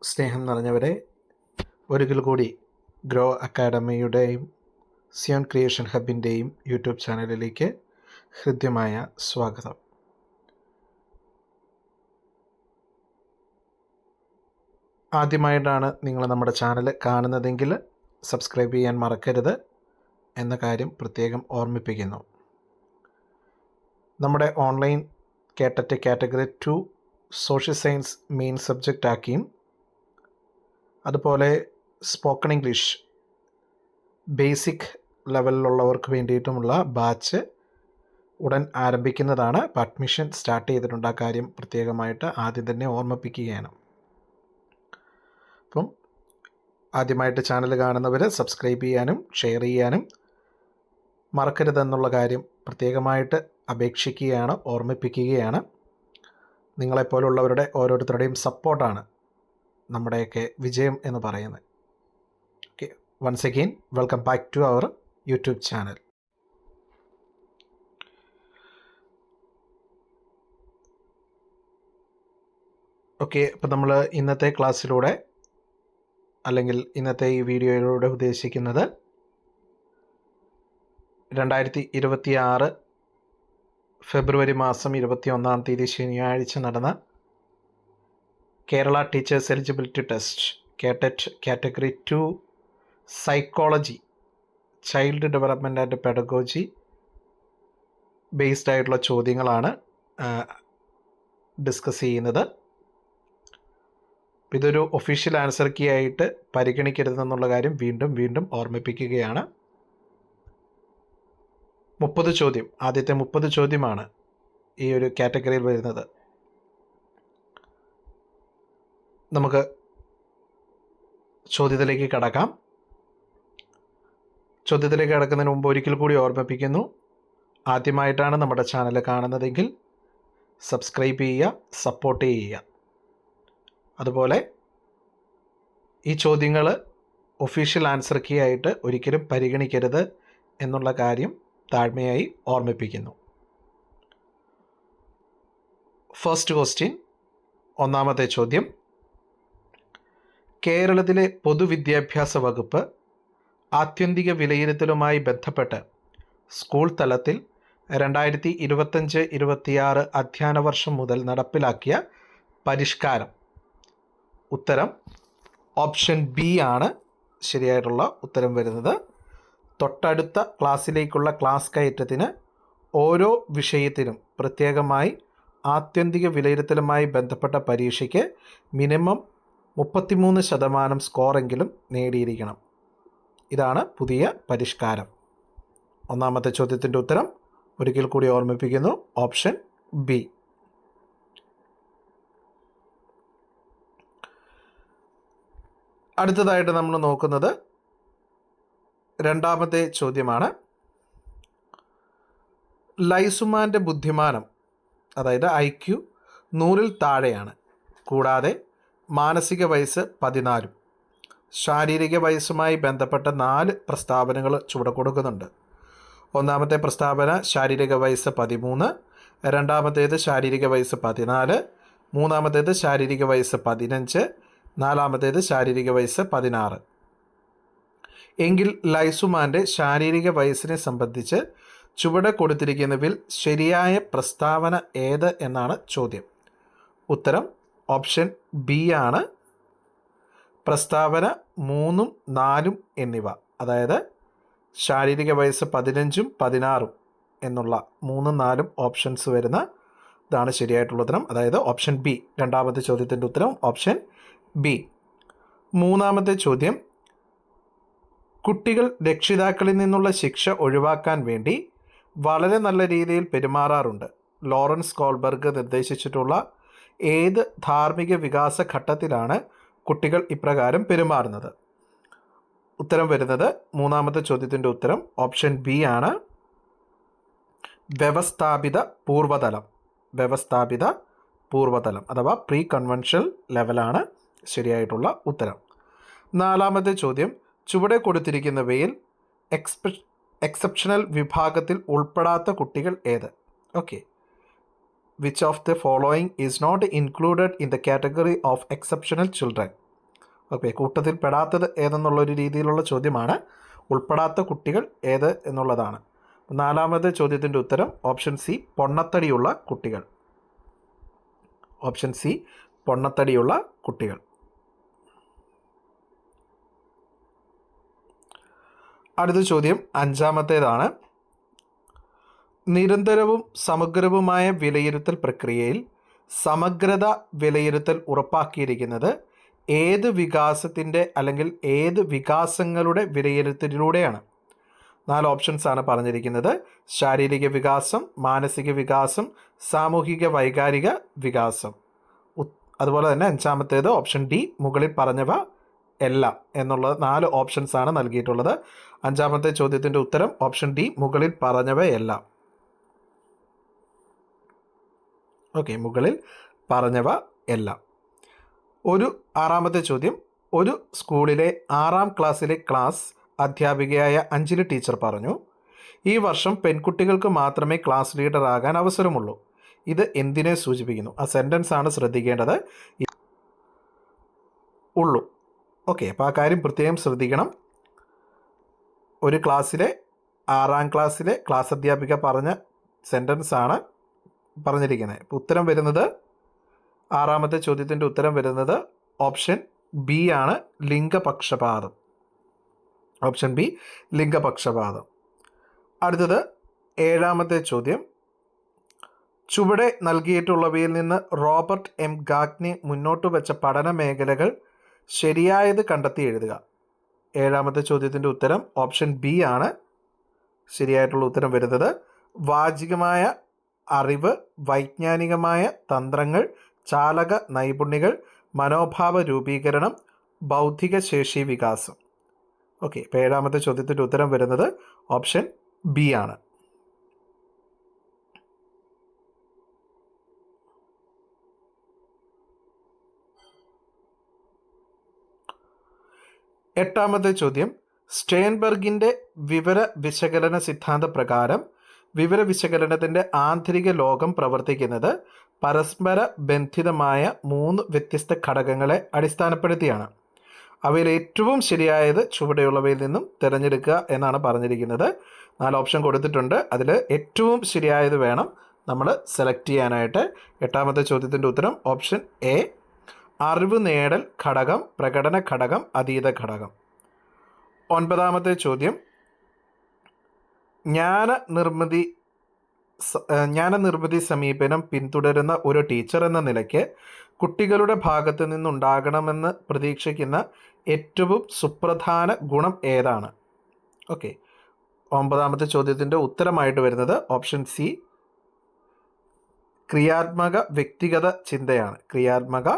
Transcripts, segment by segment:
സ്നേഹം നിറഞ്ഞവരെ, ഒരിക്കൽ കൂടി ഗ്രോ അക്കാഡമിയുടെയും സിയോൺ ക്രിയേഷൻ ഹബിൻ്റെയും യൂട്യൂബ് ചാനലിലേക്ക് ഹൃദ്യമായ സ്വാഗതം. ആദ്യമായിട്ടാണ് നിങ്ങൾ നമ്മുടെ ചാനൽ കാണുന്നതെങ്കിൽ സബ്സ്ക്രൈബ് ചെയ്യാൻ മറക്കരുത് എന്ന കാര്യം പ്രത്യേകം ഓർമ്മിപ്പിക്കുന്നു. നമ്മുടെ online കേട്ടറ്റ് category 2 social science main subject ആക്കിയും അതുപോലെ സ്പോക്കൺ ഇംഗ്ലീഷ് ബേസിക് ലെവലിലുള്ളവർക്ക് വേണ്ടിയിട്ടുമുള്ള ബാച്ച് ഉടൻ ആരംഭിക്കുന്നതാണ്. അപ്പോൾ അഡ്മിഷൻ സ്റ്റാർട്ട് ചെയ്തിട്ടുണ്ട്. ആ കാര്യം പ്രത്യേകമായിട്ട് ആദ്യം തന്നെ ഓർമ്മിപ്പിക്കുകയാണ്. അപ്പം ആദ്യമായിട്ട് ചാനൽ കാണുന്നവർ സബ്സ്ക്രൈബ് ചെയ്യാനും ഷെയർ ചെയ്യാനും മറക്കരുതെന്നുള്ള കാര്യം പ്രത്യേകമായിട്ട് അപേക്ഷിക്കുകയാണ്, ഓർമ്മിപ്പിക്കുകയാണ്. നിങ്ങളെപ്പോലുള്ളവരുടെ ഓരോരുത്തരുടെയും സപ്പോർട്ടാണ് നമ്മുടെയൊക്കെ വിജയം എന്ന് പറയുന്നത്. Okay, once again welcome back to our YouTube channel. Okay, അപ്പോൾ നമ്മൾ ഇന്നത്തെ ക്ലാസ്സിലൂടെ അല്ലെങ്കിൽ ഇന്നത്തെ ഈ വീഡിയോയിലൂടെ ഉദ്ദേശിക്കുന്നത് 2026 ഫെബ്രുവരി മാസം 21-ാം തീയതി ശനിയാഴ്ച നടന്ന Kerala teachers eligibility test KTET category 2 psychology, child development and pedagogy based ആയിട്ടുള്ള ചോദ്യങ്ങളാണ് ഡിസ്കസ് ചെയ്യുന്നത്. ഇതൊരു ഒഫീഷ്യൽ ആൻസർ കീ ആയിട്ട് പരിഗണിക്കരുതെന്നുള്ള കാര്യം വീണ്ടും ഓർമ്മിപ്പിക്കുകയാണ്. 30 ചോദ്യം, ആദ്യത്തെ 30 ചോദ്യമാണ് ഈ ഒരു കാറ്റഗറിയിൽ വരുന്നത്. നമുക്ക് ചോദ്യത്തിലേക്ക് കടക്കാം. ചോദ്യത്തിലേക്ക് കടക്കുന്നതിന് മുമ്പ് ഒരിക്കൽ കൂടി ഓർമ്മിപ്പിക്കുന്നു, ആദ്യമായിട്ടാണ് നമ്മുടെ ചാനൽ കാണുന്നതെങ്കിൽ സബ്സ്ക്രൈബ് ചെയ്യുക, സപ്പോർട്ട് ചെയ്യുക. അതുപോലെ ഈ ചോദ്യങ്ങൾ ഒഫീഷ്യൽ ആൻസർ കീ ആയിട്ട് ഒരിക്കലും പരിഗണിക്കരുത് എന്നുള്ള കാര്യം താഴ്മയായി ഓർമ്മിപ്പിക്കുന്നു. ഫസ്റ്റ് ക്വസ്റ്റ്യൻ, ഒന്നാമത്തെ ചോദ്യം. കേരളത്തിലെ പൊതുവിദ്യാഭ്യാസ വകുപ്പ് ആത്യന്തിക വിലയിരുത്തലുമായി ബന്ധപ്പെട്ട് സ്കൂൾ തലത്തിൽ 2025-26 അധ്യയന വർഷം മുതൽ നടപ്പിലാക്കിയ പരിഷ്കാരം. ഉത്തരം ഓപ്ഷൻ ബി ആണ് ശരിയായിട്ടുള്ള ഉത്തരം വരുന്നത്. തൊട്ടടുത്ത ക്ലാസ്സിലേക്കുള്ള ക്ലാസ് കയറ്റത്തിന് ഓരോ വിഷയത്തിനും പ്രത്യേകമായി ആത്യന്തിക വിലയിരുത്തലുമായി ബന്ധപ്പെട്ട പരീക്ഷയ്ക്ക് മിനിമം 33% സ്കോറെങ്കിലും നേടിയിരിക്കണം. ഇതാണ് പുതിയ പരിഷ്കാരം. ഒന്നാമത്തെ ചോദ്യത്തിൻ്റെ ഉത്തരം ഒരിക്കൽ കൂടി ഓർമ്മിപ്പിക്കുന്നു, ഓപ്ഷൻ ബി. അടുത്തതായിട്ട് നമ്മൾ നോക്കുന്നത് രണ്ടാമത്തെ ചോദ്യമാണ്. ലൈസുമാൻ്റെ ബുദ്ധിമാനം, അതായത് IQ 100-ൽ താഴെയാണ്. കൂടാതെ മാനസിക വയസ്സ് 14. ശാരീരിക വയസ്സുമായി ബന്ധപ്പെട്ട 4 പ്രസ്താവനകൾ ചുവടെ കൊടുക്കുന്നുണ്ട്. ഒന്നാമത്തെ പ്രസ്താവന ശാരീരിക വയസ്സ് 13, രണ്ടാമത്തേത് ശാരീരിക വയസ്സ് 14, മൂന്നാമത്തേത് ശാരീരിക വയസ്സ് 15, നാലാമത്തേത് ശാരീരിക വയസ്സ് 16. എങ്കിൽ ലൈസുമാൻ്റെ ശാരീരിക വയസ്സിനെ സംബന്ധിച്ച് ചുവടെ കൊടുത്തിരിക്കുന്നതിൽ ശരിയായ പ്രസ്താവന ഏത് എന്നാണ് ചോദ്യം. ഉത്തരം ഓപ്ഷൻ ബി ആണ്. പ്രസ്താവന 3ഉം 4ഉം എന്നിവ, അതായത് ശാരീരിക വയസ്സ് 15ഉം 16ഉം എന്നുള്ള 3ഉം 4ഉം ഓപ്ഷൻസ് വരുന്ന ഇതാണ് ശരിയായിട്ടുള്ള ഉത്തരം, അതായത് ഓപ്ഷൻ ബി. രണ്ടാമത്തെ ചോദ്യത്തിൻ്റെ ഉത്തരം ഓപ്ഷൻ ബി. മൂന്നാമത്തെ ചോദ്യം. കുട്ടികൾ രക്ഷിതാക്കളിൽ നിന്നുള്ള ശിക്ഷ ഒഴിവാക്കാൻ വേണ്ടി വളരെ നല്ല രീതിയിൽ പെരുമാറാറുണ്ട്. ലോറൻസ് കോൾബർഗ് നിർദ്ദേശിച്ചിട്ടുള്ള ഏത് ധാർമ്മിക വികാസ ഘട്ടത്തിലാണ് കുട്ടികൾ ഇപ്രകാരം പെരുമാറുന്നത്? ഉത്തരം വരുന്നത് മൂന്നാമത്തെ ചോദ്യത്തിൻ്റെ ഉത്തരം ഓപ്ഷൻ ബി ആണ്. വ്യവസ്ഥാപിത പൂർവ്വതലം. വ്യവസ്ഥാപിത പൂർവ്വതലം അഥവാ പ്രീ കൺവെൻഷണൽ ലെവലാണ് ശരിയായിട്ടുള്ള ഉത്തരം. നാലാമത്തെ ചോദ്യം. ചുവടെ കൊടുത്തിരിക്കുന്നവയിൽ എക്സെപ്ഷണൽ വിഭാഗത്തിൽ ഉൾപ്പെടാത്ത കുട്ടികൾ ഏത്? Okay. Which of the following is not included in the category of exceptional children? Okay, കൂട്ടത്തിൽ പെടാത്തത് ഏതെന്നുള്ളൊരു രീതിയിലുള്ള ചോദ്യമാണ്. ഉൾപ്പെടാത്ത കുട്ടികൾ ഏത് എന്നുള്ളതാണ്. 4ാമത്തെ ചോദ്യത്തിൻ്റെ ഉത്തരം ഓപ്ഷൻ സി, പൊണ്ണത്തടിയുള്ള കുട്ടികൾ. ഓപ്ഷൻ സി, പൊണ്ണത്തടിയുള്ള കുട്ടികൾ. അടുത്ത ചോദ്യം 5ാമത്തേതാണ്. നിരന്തരവും സമഗ്രവുമായ വിലയിരുത്തൽ പ്രക്രിയയിൽ സമഗ്രത വിലയിരുത്തൽ ഉറപ്പാക്കിയിരിക്കുന്നത് ഏത് വികാസത്തിൻ്റെ അല്ലെങ്കിൽ ഏത് വികാസങ്ങളുടെ വിലയിരുത്തലിലൂടെയാണ്? 4 ഓപ്ഷൻസാണ് പറഞ്ഞിരിക്കുന്നത്. ശാരീരിക വികാസം, മാനസിക വികാസം, സാമൂഹിക വൈകാരിക വികാസം. അതുപോലെ തന്നെ 5ാമത്തേത് ഓപ്ഷൻ ഡി, മുകളിൽ പറഞ്ഞവ എല്ലാം എന്നുള്ള 4 ഓപ്ഷൻസാണ് നൽകിയിട്ടുള്ളത്. 5ാമത്തെ ചോദ്യത്തിൻ്റെ ഉത്തരം ഓപ്ഷൻ ഡി, മുകളിൽ പറഞ്ഞവയെല്ലാം. ഓക്കെ, മുകളിൽ പറഞ്ഞവ എല്ലാം. 6ാമത്തെ ചോദ്യം. ഒരു സ്കൂളിലെ 6ാം ക്ലാസ്സിലെ ക്ലാസ് അധ്യാപികയായ അഞ്ജലി ടീച്ചർ പറഞ്ഞു, ഈ വർഷം പെൺകുട്ടികൾക്ക് മാത്രമേ ക്ലാസ് ലീഡർ ആകാൻ അവസരമുള്ളൂ. ഇത് എന്തിനെ സൂചിപ്പിക്കുന്നു? ആ സെൻറ്റൻസ് ആണ് ശ്രദ്ധിക്കേണ്ടത്. ഉള്ളൂ. ഓക്കെ, അപ്പോൾ ആ കാര്യം പ്രത്യേകം ശ്രദ്ധിക്കണം. ഒരു ക്ലാസ്സിലെ 6ാം ക്ലാസ്സിലെ ക്ലാസ് അധ്യാപിക പറഞ്ഞ സെൻറ്റൻസ് ആണ് പറഞ്ഞിരിക്കുന്നത്. ഇപ്പോൾ ഉത്തരം വരുന്നത് 6ാമത്തെ ചോദ്യത്തിൻ്റെ ഉത്തരം വരുന്നത് ഓപ്ഷൻ ബി ആണ്, ലിംഗപക്ഷപാതം. Option B, ലിംഗപക്ഷപാതം. അടുത്തത് 7ാമത്തെ ചോദ്യം. ചുവടെ നൽകിയിട്ടുള്ളവയിൽ നിന്ന് റോബർട്ട് എം ഗാഗ്നെ മുന്നോട്ട് വെച്ച പഠന മേഖലകൾ ശരിയായത് കണ്ടെത്തി എഴുതുക. 7ാമത്തെ ചോദ്യത്തിൻ്റെ ഉത്തരം ഓപ്ഷൻ ബി ആണ് ശരിയായിട്ടുള്ള ഉത്തരം വരുന്നത്. വാചികമായ അറിവ്, വൈജ്ഞാനികമായ തന്ത്രങ്ങൾ, ചാലക നൈപുണ്യങ്ങൾ, മനോഭാവ രൂപീകരണം, ബൗദ്ധിക ശേഷി വികാസം. ഓക്കെ, ഇപ്പോൾ 7ാമത്തെ ചോദ്യത്തിൻ്റെ ഉത്തരം വരുന്നത് ഓപ്ഷൻ ബി ആണ്. എട്ടാമത്തെ ചോദ്യം. സ്റ്റേൺബർഗിൻ്റെ വിവര വിശകലന സിദ്ധാന്ത പ്രകാരം വിവര വിശകലനത്തിൻ്റെ ആന്തരിക ലോകം പ്രവർത്തിക്കുന്നത് പരസ്പര ബന്ധിതമായ 3 വ്യത്യസ്ത ഘടകങ്ങളെ അടിസ്ഥാനപ്പെടുത്തിയാണ്. അവയിൽ ഏറ്റവും ശരിയായത് ചുവടെയുള്ളവയിൽ നിന്നും തിരഞ്ഞെടുക്കുക എന്നാണ് പറഞ്ഞിരിക്കുന്നത്. 4 ഓപ്ഷൻ കൊടുത്തിട്ടുണ്ട്. അതിൽ ഏറ്റവും ശരിയായത് വേണം നമ്മൾ സെലക്ട് ചെയ്യാനായിട്ട്. 8ാമത്തെ ചോദ്യത്തിൻ്റെ ഉത്തരം ഓപ്ഷൻ എ, അറിവ് നേടൽ ഘടകം, പ്രകടന ഘടകം, അതീത ഘടകം. 9ാമത്തെ ചോദ്യം. ജ്ഞാനനിർമ്മിതി സമീപനം പിന്തുടരുന്ന ഒരു ടീച്ചർ എന്ന നിലയ്ക്ക് കുട്ടികളുടെ ഭാഗത്തു നിന്നുണ്ടാകണമെന്ന് പ്രതീക്ഷിക്കുന്ന ഏറ്റവും സുപ്രധാന ഗുണം ഏതാണ്? ഓക്കെ, 9ാമത്തെ ചോദ്യത്തിൻ്റെ ഉത്തരമായിട്ട് വരുന്നത് ഓപ്ഷൻ സി, ക്രിയാത്മക വ്യക്തിഗത ചിന്തയാണ്. ക്രിയാത്മക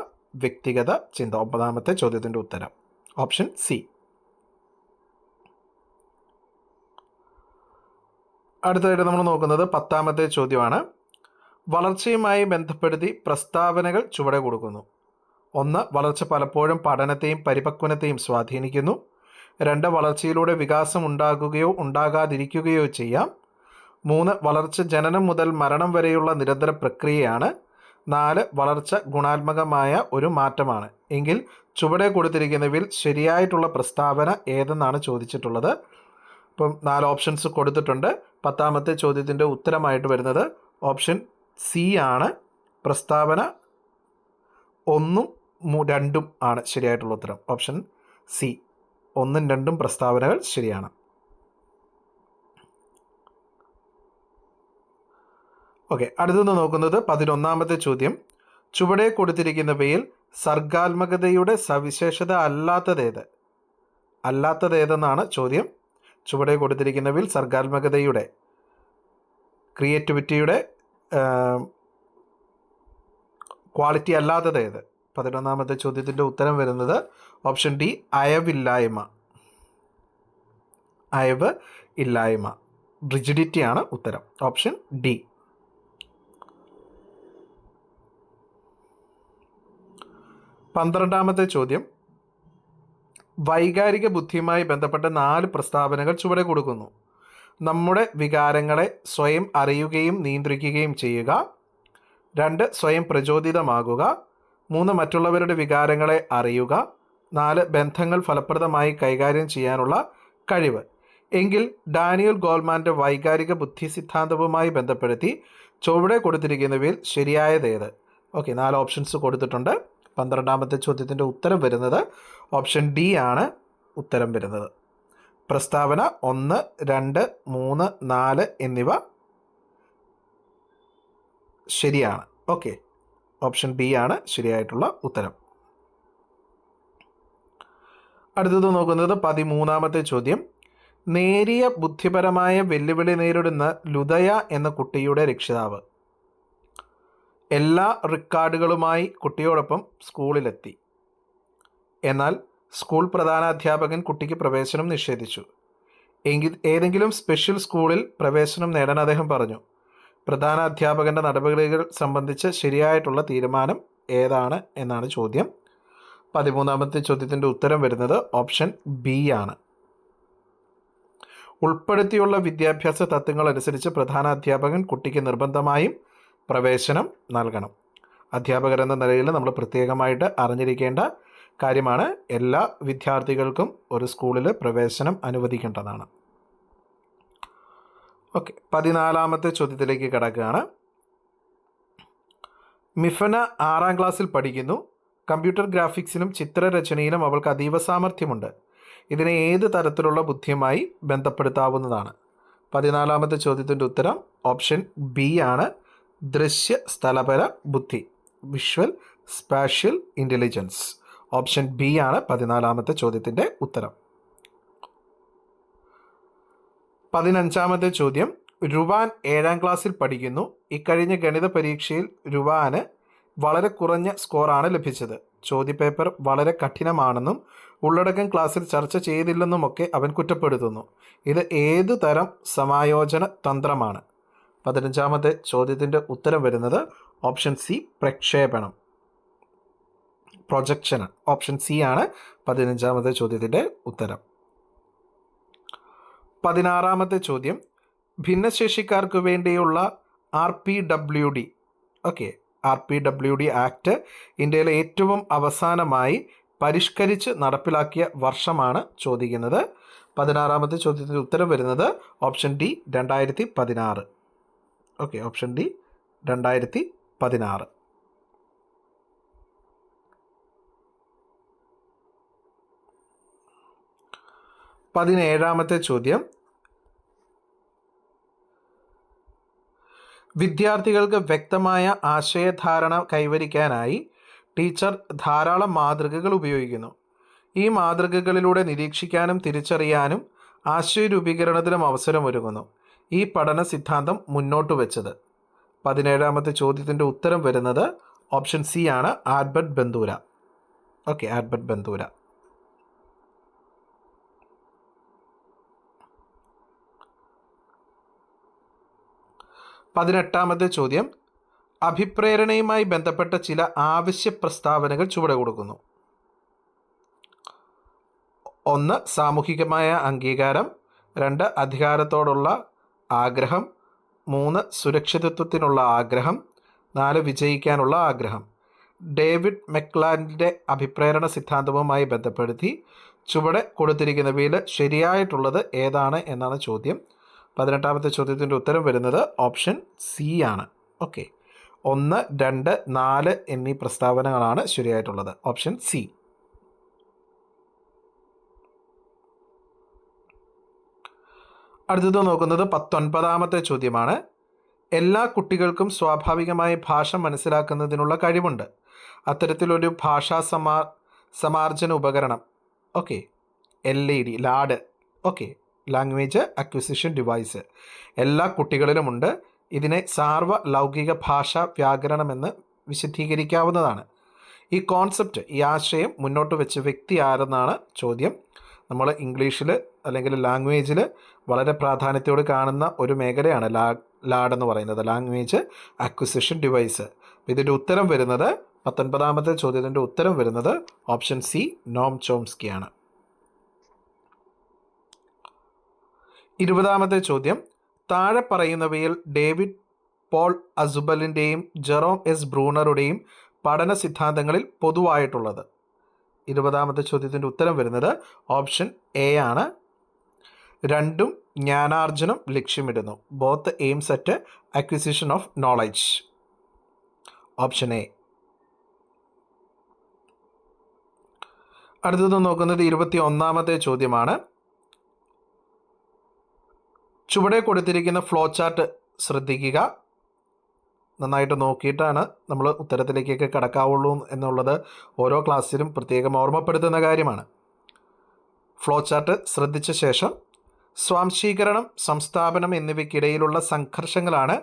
വ്യക്തിഗത ചിന്ത, 9ാമത്തെ ചോദ്യത്തിൻ്റെ ഉത്തരം ഓപ്ഷൻ സി. അടുത്തതായിട്ട് നമ്മൾ നോക്കുന്നത് 10ാമത്തെ ചോദ്യമാണ്. വളർച്ചയുമായി ബന്ധപ്പെടുത്തി പ്രസ്താവനകൾ ചുവടെ കൊടുക്കുന്നു. 1, വളർച്ച പലപ്പോഴും പഠനത്തെയും പരിപക്വനത്തെയും സ്വാധീനിക്കുന്നു. 2, വളർച്ചയിലൂടെ വികാസം ഉണ്ടാകുകയോ ഉണ്ടാകാതിരിക്കുകയോ ചെയ്യാം. 3, വളർച്ച ജനനം മുതൽ മരണം വരെയുള്ള നിരന്തര പ്രക്രിയയാണ്. 4, വളർച്ച ഗുണാത്മകമായ ഒരു മാറ്റമാണ്. എങ്കിൽ ചുവടെ കൊടുത്തിരിക്കുന്നവയിൽ ശരിയായിട്ടുള്ള പ്രസ്താവന ഏതെന്നാണ് ചോദിച്ചിട്ടുള്ളത്. ഇപ്പം 4 ഓപ്ഷൻസ് കൊടുത്തിട്ടുണ്ട്. 10ാമത്തെ ചോദ്യത്തിൻ്റെ ഉത്തരമായിട്ട് വരുന്നത് ഓപ്ഷൻ സി ആണ്. പ്രസ്താവന 1ഉം 2ഉം ആണ് ശരിയായിട്ടുള്ള ഉത്തരം. ഓപ്ഷൻ സി, 1ഉം 2ഉം പ്രസ്താവനകൾ ശരിയാണ്. ഓക്കെ, അടുത്തുനിന്ന് നോക്കുന്നത് 11ാമത്തെ ചോദ്യം. ചുവടെ കൊടുത്തിരിക്കുന്നവയിൽ സർഗാത്മകതയുടെ സവിശേഷത അല്ലാത്തതേതെന്നാണ് ചോദ്യം. ചുവടെ കൊടുത്തിരിക്കുന്നവയിൽ സർഗാത്മകതയുടെ, ക്രിയേറ്റിവിറ്റിയുടെ ക്വാളിറ്റി അല്ലാത്തതേത്? 11ാമത്തെ ചോദ്യത്തിൻ്റെ ഉത്തരം വരുന്നത് ഓപ്ഷൻ ഡി, അയവില്ലായ്മ. അയവ് ഇല്ലായ്മ, റിജിഡിറ്റിയാണ് ഉത്തരം. Option D. 12ാമത്തെ ചോദ്യം. വൈകാരിക ബുദ്ധിയുമായി ബന്ധപ്പെട്ട 4 പ്രസ്താവനകൾ ചുവടെ കൊടുക്കുന്നു. നമ്മുടെ വികാരങ്ങളെ സ്വയം അറിയുകയും നിയന്ത്രിക്കുകയും ചെയ്യുക. 2, സ്വയം പ്രചോദിതമാകുക. 3, മറ്റുള്ളവരുടെ വികാരങ്ങളെ അറിയുക. 4 ബന്ധങ്ങൾ ഫലപ്രദമായി കൈകാര്യം ചെയ്യാനുള്ള കഴിവ്. എങ്കിൽ ഡാനിയൽ ഗോൾമാൻ്റെ വൈകാരിക ബുദ്ധി സിദ്ധാന്തവുമായി ബന്ധപ്പെടുത്തി ചുവടെ കൊടുത്തിരിക്കുന്നവയിൽ ശരിയായതേത്? ഓക്കെ, 4 ഓപ്ഷൻസ് കൊടുത്തിട്ടുണ്ട്. 12ാമത്തെ ചോദ്യത്തിൻ്റെ ഉത്തരം വരുന്നത് ഓപ്ഷൻ ഡി ആണ് ഉത്തരം വരുന്നത്. പ്രസ്താവന 1, 2, 3, 4 എന്നിവ ശരിയാണ്. ഓക്കെ, ഓപ്ഷൻ ബി ആണ് ശരിയായിട്ടുള്ള ഉത്തരം. അടുത്തത് നോക്കുന്നത് 13ാമത്തെ ചോദ്യം. നേരിയ ബുദ്ധിപരമായ വെല്ലുവിളി നേരിടുന്ന ലുദയ എന്ന കുട്ടിയുടെ രക്ഷിതാവ്. എല്ലാ റെക്കോർഡുകളുമായി കുട്ടിയോടൊപ്പം സ്കൂളിലെത്തി. എന്നാൽ സ്കൂൾ പ്രധാനാധ്യാപകൻ കുട്ടിക്ക് പ്രവേശനം നിഷേധിച്ചു. ഏതെങ്കിലും സ്പെഷ്യൽ സ്കൂളിൽ പ്രവേശനം നേടാൻ അദ്ദേഹം പറഞ്ഞു. പ്രധാനാധ്യാപകൻ്റെ നടപടികൾ സംബന്ധിച്ച് ശരിയായിട്ടുള്ള തീരുമാനം ഏതാണ് എന്നാണ് ചോദ്യം. 13ാമത്തെ ചോദ്യത്തിൻ്റെ ഉത്തരം വരുന്നത് ഓപ്ഷൻ ബി ആണ്. ഉൾപ്പെടുത്തിയുള്ള വിദ്യാഭ്യാസ തത്വങ്ങൾ അനുസരിച്ച് പ്രധാനാധ്യാപകൻ കുട്ടിക്ക് നിർബന്ധമായും പ്രവേശനം നൽകണം. അധ്യാപകരെന്ന നിലയിൽ നമ്മൾ പ്രത്യേകമായിട്ട് അറിഞ്ഞിരിക്കേണ്ട കാര്യമാണ്. എല്ലാ വിദ്യാർത്ഥികൾക്കും ഒരു സ്കൂളിൽ പ്രവേശനം അനുവദിക്കേണ്ടതാണ്. ഓക്കെ, 14ാമത്തെ ചോദ്യത്തിലേക്ക് കടക്കുകയാണ്. മിഫന 6ാം ക്ലാസ്സിൽ പഠിക്കുന്നു. കമ്പ്യൂട്ടർ ഗ്രാഫിക്സിലും ചിത്രരചനയിലും അവൾക്ക് അതീവ സാമർഥ്യമുണ്ട്. ഇതിനെ ഏത് തരത്തിലുള്ള ബുദ്ധിയുമായി ബന്ധപ്പെടുത്താവുന്നതാണ്? 14ാമത്തെ ചോദ്യത്തിൻ്റെ ഉത്തരം ഓപ്ഷൻ ബി ആണ്. ദൃശ്യ സ്ഥലപര ബുദ്ധി, visual spatial intelligence. Option B ആണ് 14ാമത്തെ ചോദ്യത്തിൻ്റെ ഉത്തരം. 15ാമത്തെ ചോദ്യം. രുവാൻ 7ാം ക്ലാസ്സിൽ പഠിക്കുന്നു. ഇക്കഴിഞ്ഞ ഗണിത പരീക്ഷയിൽ രുവാന് വളരെ കുറഞ്ഞ സ്കോറാണ് ലഭിച്ചത്. ചോദ്യപേപ്പർ വളരെ കഠിനമാണെന്നും ഉള്ളടക്കം ക്ലാസ്സിൽ ചർച്ച ചെയ്തില്ലെന്നുമൊക്കെ അവൻ കുറ്റപ്പെടുത്തുന്നു. ഇത് ഏതു തരം സമായോജന തന്ത്രമാണ്? 15ാമത്തെ ചോദ്യത്തിൻ്റെ ഉത്തരം വരുന്നത് ഓപ്ഷൻ സി, പ്രക്ഷേപണം, പ്രൊജക്ഷൻ. ഓപ്ഷൻ സി ആണ് 15ാമത്തെ ചോദ്യത്തിൻ്റെ ഉത്തരം. 16ാമത്തെ ചോദ്യം. ഭിന്നശേഷിക്കാർക്ക് വേണ്ടിയുള്ള RPWD ആക്ട് ഇന്ത്യയിലെ ഏറ്റവും അവസാനമായി പരിഷ്കരിച്ച് നടപ്പിലാക്കിയ വർഷമാണ് ചോദിക്കുന്നത്. 16ാമത്തെ ചോദ്യത്തിൻ്റെ ഉത്തരം വരുന്നത് option D, 2016. Okay, option D 2016. 17ാമത്തെ ചോദ്യം. വിദ്യാർത്ഥികൾക്ക് വ്യക്തമായ ആശയധാരണ കൈവരിക്കാനായി ടീച്ചർ ധാരാളം മാതൃകകൾ ഉപയോഗിക്കുന്നു. ഈ മാതൃകകളിലൂടെ നിരീക്ഷിക്കാനും തിരിച്ചറിയാനും ആശയരൂപീകരണത്തിനും അവസരമൊരുങ്ങുന്നു. ഈ പഠന സിദ്ധാന്തം മുന്നോട്ട് വെച്ചത്? 17ാമത്തെ ചോദ്യത്തിൻ്റെ ഉത്തരം വരുന്നത് ഓപ്ഷൻ സി ആണ്, Albert Bandura. Okay, Albert Bandura. 18ാമത്തെ ചോദ്യം. അഭിപ്രേരണയുമായി ബന്ധപ്പെട്ട ചില ആവശ്യ പ്രസ്താവനകൾ ചുവടെ കൊടുക്കുന്നു. 1. സാമൂഹികമായ അംഗീകാരം. 2. അധികാരത്തോടുള്ള ആഗ്രഹം. 3. സുരക്ഷിതത്വത്തിനുള്ള ആഗ്രഹം. 4. വിജയിക്കാനുള്ള ആഗ്രഹം. ഡേവിഡ് മെക്ലാൻഡിൻ്റെ അഭിപ്രേരണ സിദ്ധാന്തവുമായി ബന്ധപ്പെടുത്തി ചുവടെ കൊടുത്തിരിക്കുന്നവയിൽ ശരിയായിട്ടുള്ളത് ഏതാണ് എന്നാണ് ചോദ്യം. 18ാമത്തെ ചോദ്യത്തിൻ്റെ ഉത്തരം വരുന്നത് ഓപ്ഷൻ സി ആണ്. ഓക്കെ, 1, 2, 4 എന്നീ പ്രസ്താവനകളാണ് ശരിയായിട്ടുള്ളത്. Option C. അടുത്തത് നോക്കുന്നത് 19ാമത്തെ ചോദ്യമാണ്. എല്ലാ കുട്ടികൾക്കും സ്വാഭാവികമായി ഭാഷ മനസ്സിലാക്കുന്നതിനുള്ള കഴിവുണ്ട്. അത്തരത്തിലൊരു ഭാഷാ സമാർജന ഉപകരണം, okay, LED, LAD, okay, language acquisition device എല്ലാ കുട്ടികളിലുമുണ്ട്. ഇതിനെ സാർവലൗകിക ഭാഷാ വ്യാകരണമെന്ന് വിശദീകരിക്കാവുന്നതാണ്. ഈ കോൺസെപ്റ്റ്, ഈ ആശയം മുന്നോട്ട് വെച്ച വ്യക്തി ആരെന്നാണ് ചോദ്യം. നമ്മൾ ഇംഗ്ലീഷിൽ അല്ലെങ്കിൽ ലാംഗ്വേജിൽ വളരെ പ്രാധാന്യത്തോട് കാണുന്ന ഒരു മേഖലയാണ് ലാഡ് എന്ന് പറയുന്നത്, ലാംഗ്വേജ് അക്വിസിഷൻ ഡിവൈസ്. ഇതിൻ്റെ ഉത്തരം വരുന്നത് 19ാമത്തെ ചോദ്യത്തിൻ്റെ ഉത്തരം വരുന്നത് ഓപ്ഷൻ സി, നോം ചോംസ്കിയാണ്. 20ാമത്തെ ചോദ്യം. താഴെ പറയുന്നവയിൽ ഡേവിഡ് പോൾ അസുബലിൻ്റെയും ജെറോം എസ് ബ്രൂണറുടെയും പഠന സിദ്ധാന്തങ്ങളിൽ പൊതുവായിട്ടുള്ളത് 20ാമത്തെ ചോദ്യത്തിൻ്റെ ഉത്തരം വരുന്നത് ഓപ്ഷൻ എ ആണ്. രണ്ടും ജ്ഞാനാർജനം ലക്ഷ്യമിടുന്നു. Both aims at acquisition of knowledge. Option A. അടുത്തത് നോക്കുന്നത് 21ാമത്തെ ചോദ്യമാണ്. ചുവടെ കൊടുത്തിരിക്കുന്ന ഫ്ലോ ചാർട്ട് ശ്രദ്ധിക്കുക. നന്നായിട്ട് നോക്കിയിട്ടാണ് നമ്മൾ ഉത്തരത്തിലേക്കൊക്കെ കടക്കാവുള്ളൂ എന്നുള്ളത് ഓരോ ക്ലാസ്സിലും പ്രത്യേകം ഓർമ്മപ്പെടുത്തുന്ന കാര്യമാണ്. ഫ്ലോ ചാർട്ട് ശ്രദ്ധിച്ച ശേഷം സ്വാംശീകരണം, സംസ്ഥാപനം എന്നിവയ്ക്കിടയിലുള്ള സംഘർഷങ്ങളാണ്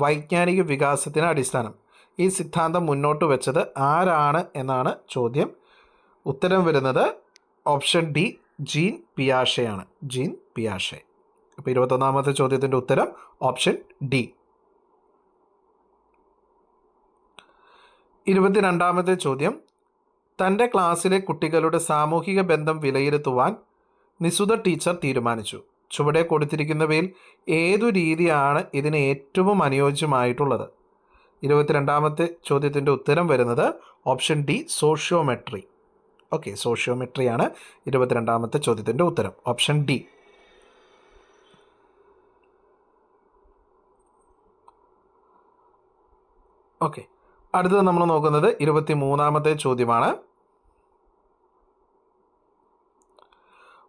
വൈജ്ഞാനിക വികാസത്തിന് അടിസ്ഥാനം. ഈ സിദ്ധാന്തം മുന്നോട്ട് വെച്ചത് ആരാണ് എന്നാണ് ചോദ്യം. ഉത്തരം വരുന്നത് ഓപ്ഷൻ ഡി, ജീൻ പിയാഷെയാണ്. ജീൻ പിയാഷെ. അപ്പോൾ 21ാമത്തെ ചോദ്യത്തിൻ്റെ ഉത്തരം ഓപ്ഷൻ ഡി. 22ാമത്തെ ചോദ്യം. തൻ്റെ ക്ലാസ്സിലെ കുട്ടികളുടെ സാമൂഹിക ബന്ധം വിലയിരുത്തുവാൻ നിസുത ടീച്ചർ തീരുമാനിച്ചു. ചുവടെ കൊടുത്തിരിക്കുന്നവയിൽ ഏതു രീതിയാണ് ഇതിന് ഏറ്റവും അനുയോജ്യമായിട്ടുള്ളത്? 22ാമത്തെ ചോദ്യത്തിൻ്റെ ഉത്തരം വരുന്നത് ഓപ്ഷൻ ഡി, സോഷ്യോമെട്രി. ഓക്കെ, സോഷ്യോമെട്രിയാണ് 22ാമത്തെ ചോദ്യത്തിൻ്റെ ഉത്തരം. Option D. ഓക്കെ, അടുത്തത് നമ്മൾ നോക്കുന്നത് 23ാമത്തെ ചോദ്യമാണ്.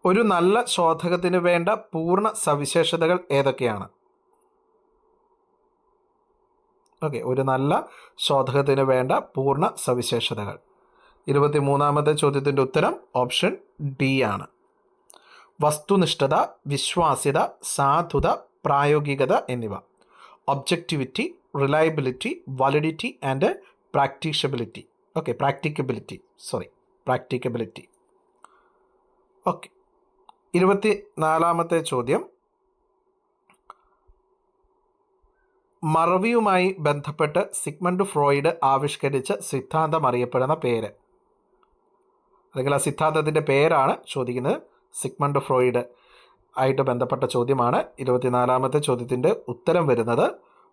ഒരു നല്ല ശോധകത്തിന് വേണ്ട പൂർണ്ണ സവിശേഷതകൾ ഏതൊക്കെയാണ്? ഓക്കെ, ഒരു നല്ല ശോധകത്തിന് വേണ്ട പൂർണ്ണ സവിശേഷതകൾ. 23ാമത്തെ ചോദ്യത്തിൻ്റെ ഉത്തരം ഓപ്ഷൻ ഡി ആണ്. വസ്തുനിഷ്ഠത, വിശ്വാസ്യത, സാധുത, പ്രായോഗികത എന്നിവ. Objectivity, reliability, validity and practicability. Okay, 24ാമത്തെ ചോദ്യം. മറവിയുമായി ബന്ധപ്പെട്ട് സിഗ്മണ്ട് ഫ്രോയിഡ് ആവിഷ്കരിച്ച സിദ്ധാന്തം അറിയപ്പെടുന്ന പേര്, അല്ലെങ്കിൽ ആ സിദ്ധാന്തത്തിൻ്റെ പേരാണ് ചോദിക്കുന്നത്. സിഗ്മണ്ട് ഫ്രോയിഡ് ആയിട്ട് ബന്ധപ്പെട്ട ചോദ്യമാണ്. 24ാമത്തെ ചോദ്യത്തിൻ്റെ ഉത്തരം വരുന്നത്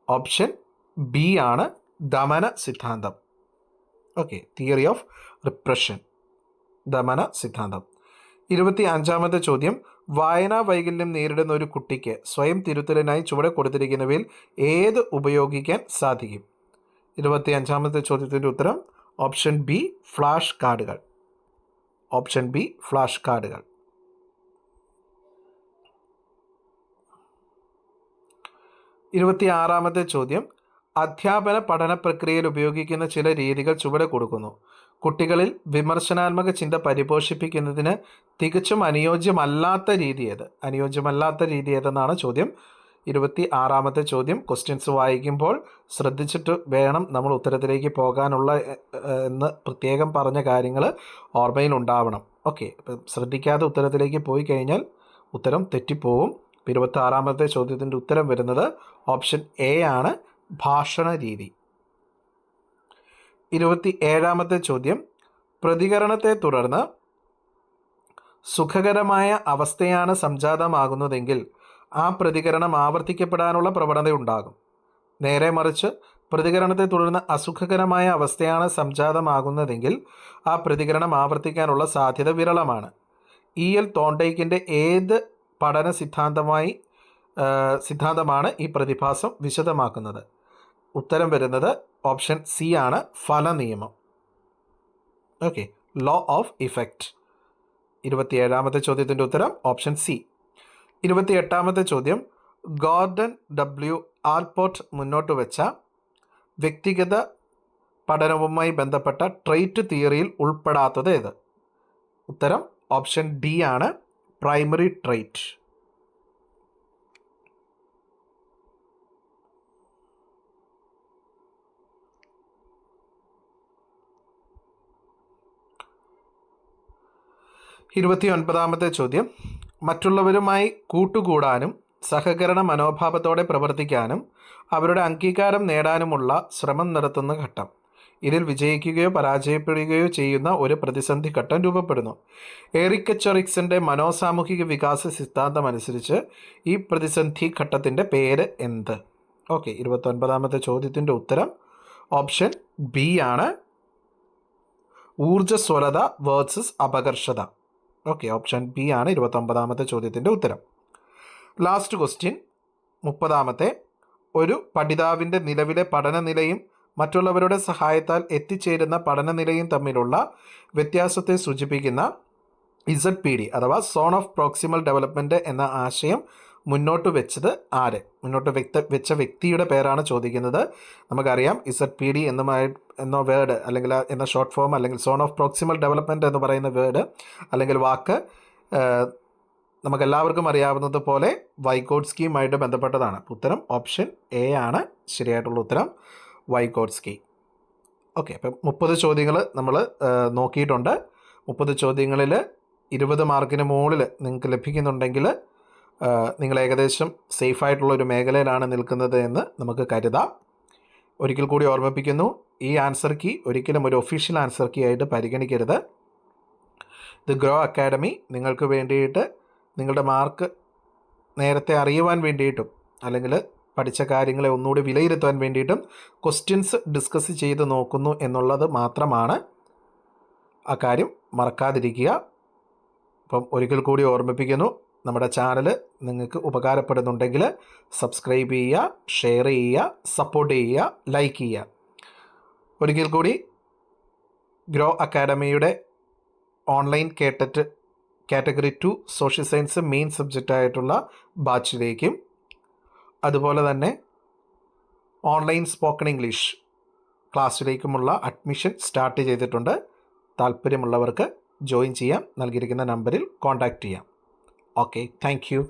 ഓപ്ഷൻ ബി ആണ്, ദമന സിദ്ധാന്തം. ഓക്കെ, തിയറി ഓഫ് റിപ്രഷൻ, ദമന സിദ്ധാന്തം. 25ാമത്തെ ചോദ്യം. വായനാ വൈകല്യം നേരിടുന്ന ഒരു കുട്ടിക്ക് സ്വയം തിരുത്തലിനായി ചുവടെ കൊടുത്തിരിക്കുന്നവയിൽ ഏത് ഉപയോഗിക്കാൻ സാധിക്കും? 25ാമത്തെ ചോദ്യത്തിൻ്റെ ഉത്തരം ഓപ്ഷൻ ബി, ഫ്ലാഷ് കാർഡുകൾ. ഓപ്ഷൻ ബി, ഫ്ലാഷ് കാർഡുകൾ. 26ാമത്തെ ചോദ്യം. അധ്യാപന പഠന പ്രക്രിയയിൽ ഉപയോഗിക്കുന്ന ചില രീതികൾ ചുവടെ കൊടുക്കുന്നു. കുട്ടികളിൽ വിമർശനാത്മക ചിന്ത പരിപോഷിപ്പിക്കുന്നതിന് തികച്ചും അനുയോജ്യമല്ലാത്ത രീതി ഏതെന്നാണ് ചോദ്യം. 26ാമത്തെ ചോദ്യം. ക്വസ്റ്റ്യൻസ് വായിക്കുമ്പോൾ ശ്രദ്ധിച്ചിട്ട് വേണം നമ്മൾ ഉത്തരത്തിലേക്ക് പോകാനുള്ള എന്ന് പ്രത്യേകം പറഞ്ഞ കാര്യങ്ങൾ ഓർമ്മയിൽ ഉണ്ടാവണം. ഓക്കെ, അപ്പം ശ്രദ്ധിക്കാതെ ഉത്തരത്തിലേക്ക് പോയി കഴിഞ്ഞാൽ ഉത്തരം തെറ്റിപ്പോവും. 26ാമത്തെ ചോദ്യത്തിൻ്റെ ഉത്തരം വരുന്നത് ഓപ്ഷൻ എ ആണ്, ഭാഷണ രീതി. 27ാമത്തെ ചോദ്യം. പ്രതികരണത്തെ തുടർന്ന് സുഖകരമായ അവസ്ഥയാണ് സംജാതമാകുന്നതെങ്കിൽ ആ പ്രതികരണം ആവർത്തിക്കപ്പെടാനുള്ള പ്രവണതയുണ്ടാകും. നേരെ മറിച്ച് പ്രതികരണത്തെ തുടർന്ന് അസുഖകരമായ അവസ്ഥയാണ് സംജാതമാകുന്നതെങ്കിൽ ആ പ്രതികരണം ആവർത്തിക്കാനുള്ള സാധ്യത വിരളമാണ്. E.L. തോണ്ടൈക്കിൻ്റെ ഏത് പഠന സിദ്ധാന്തമാണ് ഈ പ്രതിഭാസം വിശദമാക്കുന്നത്? ഉത്തരം വരുന്നത് ഓപ്ഷൻ സി ആണ്, ഫലനിയമം. Okay, law of effect. 27ാമത്തെ ചോദ്യത്തിൻ്റെ ഉത്തരം ഓപ്ഷൻ സി. 28ാമത്തെ ചോദ്യം. ഗോർഡൻ ഡബ്ല്യു ആൽപോർട്ട് മുന്നോട്ട് വെച്ച വ്യക്തിഗത പഠനവുമായി ബന്ധപ്പെട്ട ട്രെയ്റ്റ് തിയറിയിൽ ഉൾപ്പെടാത്തത് ഏത്? ഉത്തരം ഓപ്ഷൻ ഡി ആണ്, പ്രൈമറി ട്രെയ്റ്റ്. ഇരുപത്തിയൊൻപതാമത്തെ ചോദ്യം. മറ്റുള്ളവരുമായി കൂട്ടുകൂടാനും സഹകരണ മനോഭാവത്തോടെ പ്രവർത്തിക്കാനും അവരുടെ അംഗീകാരം നേടാനുമുള്ള ശ്രമം നടത്തുന്ന ഘട്ടം. ഇതിൽ വിജയിക്കുകയോ പരാജയപ്പെടുകയോ ചെയ്യുന്ന ഒരു പ്രതിസന്ധി ഘട്ടം രൂപപ്പെടുന്നു. എറിക് എറിക്സന്റെ മനോസാമൂഹിക വികാസ സിദ്ധാന്തം അനുസരിച്ച് ഈ പ്രതിസന്ധി ഘട്ടത്തിൻ്റെ പേര് എന്ത്? ഓക്കെ, 29ാമത്തെ ചോദ്യത്തിൻ്റെ ഉത്തരം ഓപ്ഷൻ ബി ആണ്, ഊർജ്ജസ്വലത വേഴ്സസ് അപകർഷത. ഓക്കെ, ഓപ്ഷൻ ബി ആണ് 29ാമത്തെ ചോദ്യത്തിൻ്റെ ഉത്തരം. ലാസ്റ്റ് ക്വസ്റ്റ്യൻ 30ാമത്തെ. ഒരു പഠിതാവിൻ്റെ നിലവിലെ പഠനനിലയും മറ്റുള്ളവരുടെ സഹായത്താൽ എത്തിച്ചേരുന്ന പഠനനിലയും തമ്മിലുള്ള വ്യത്യാസത്തെ സൂചിപ്പിക്കുന്ന ZPD അഥവാ സോൺ ഓഫ് പ്രോക്സിമൽ ഡെവലപ്മെൻറ്റ് എന്ന ആശയം മുന്നോട്ട് വെച്ചത് ആര്? മുന്നോട്ട് വെച്ച വ്യക്തിയുടെ പേരാണ് ചോദിക്കുന്നത്. നമുക്കറിയാം ZPD എന്ന വേർഡ് അല്ലെങ്കിൽ എന്ന ഷോർട്ട് ഫോം അല്ലെങ്കിൽ സോൺ ഓഫ് പ്രോക്സിമൽ ഡെവലപ്മെൻറ്റ് എന്ന് പറയുന്ന വേർഡ് അല്ലെങ്കിൽ വാക്ക് നമുക്കെല്ലാവർക്കും അറിയാവുന്നത് പോലെ വൈഗോട്സ്കിയുമായിട്ട് ബന്ധപ്പെട്ടതാണ്. ഉത്തരം ഓപ്ഷൻ എ ആണ് ശരിയായിട്ടുള്ള ഉത്തരം, വൈഗോട്സ്കി. ഓക്കെ, അപ്പം 30 ചോദ്യങ്ങൾ നമ്മൾ നോക്കിയിട്ടുണ്ട്. 30 ചോദ്യങ്ങളിൽ 20 മാർക്കിന് മുകളിൽ നിങ്ങൾക്ക് ലഭിക്കുന്നുണ്ടെങ്കിൽ നിങ്ങൾ ഏകദേശം സേഫായിട്ടുള്ളൊരു മേഖലയിലാണ് നിൽക്കുന്നത് എന്ന് നമുക്ക് കരുതാം. ഒരിക്കൽ കൂടി ഓർമ്മിപ്പിക്കുന്നു, ഈ ആൻസർ കീ ഒരിക്കലും ഒരു ഒഫീഷ്യൽ ആൻസർ കീ ആയിട്ട് പരിഗണിക്കരുത്. ദി ഗ്രോ അക്കാഡമി നിങ്ങൾക്ക് വേണ്ടിയിട്ട് നിങ്ങളുടെ മാർക്ക് നേരത്തെ അറിയുവാൻ വേണ്ടിയിട്ടും അല്ലെങ്കിൽ പഠിച്ച കാര്യങ്ങളെ ഒന്നുകൂടി വിലയിരുത്താൻ വേണ്ടിയിട്ടും ക്വസ്റ്റ്യൻസ് ഡിസ്കസ് ചെയ്ത് നോക്കുന്നു എന്നുള്ളത് മാത്രമാണ്. ആ കാര്യം മറക്കാതിരിക്കുക. അപ്പം ഒരിക്കൽ കൂടി ഓർമ്മിപ്പിക്കുന്നു, നമ്മുടെ ചാനൽ നിങ്ങൾക്ക് ഉപകാരപ്പെടുന്നുണ്ടെങ്കിൽ സബ്സ്ക്രൈബ് ചെയ്യുക, ഷെയർ ചെയ്യുക, സപ്പോർട്ട് ചെയ്യുക, ലൈക്ക് ചെയ്യുക. ഒരിക്കൽ കൂടി ഗ്രോ അക്കാഡമിയുടെ online കേട്ടറ്റ് category 2 social science main സബ്ജക്റ്റായിട്ടുള്ള ബാച്ചിലേക്കും അതുപോലെ തന്നെ ഓൺലൈൻ സ്പോക്കൺ ഇംഗ്ലീഷ് ക്ലാസ്സിലേക്കുമുള്ള അഡ്മിഷൻ സ്റ്റാർട്ട് ചെയ്തിട്ടുണ്ട്. താല്പര്യമുള്ളവർക്ക് ജോയിൻ ചെയ്യാം. നൽകിയിരിക്കുന്ന നമ്പറിൽ കോൺടാക്റ്റ് ചെയ്യാം. Okay, thank U.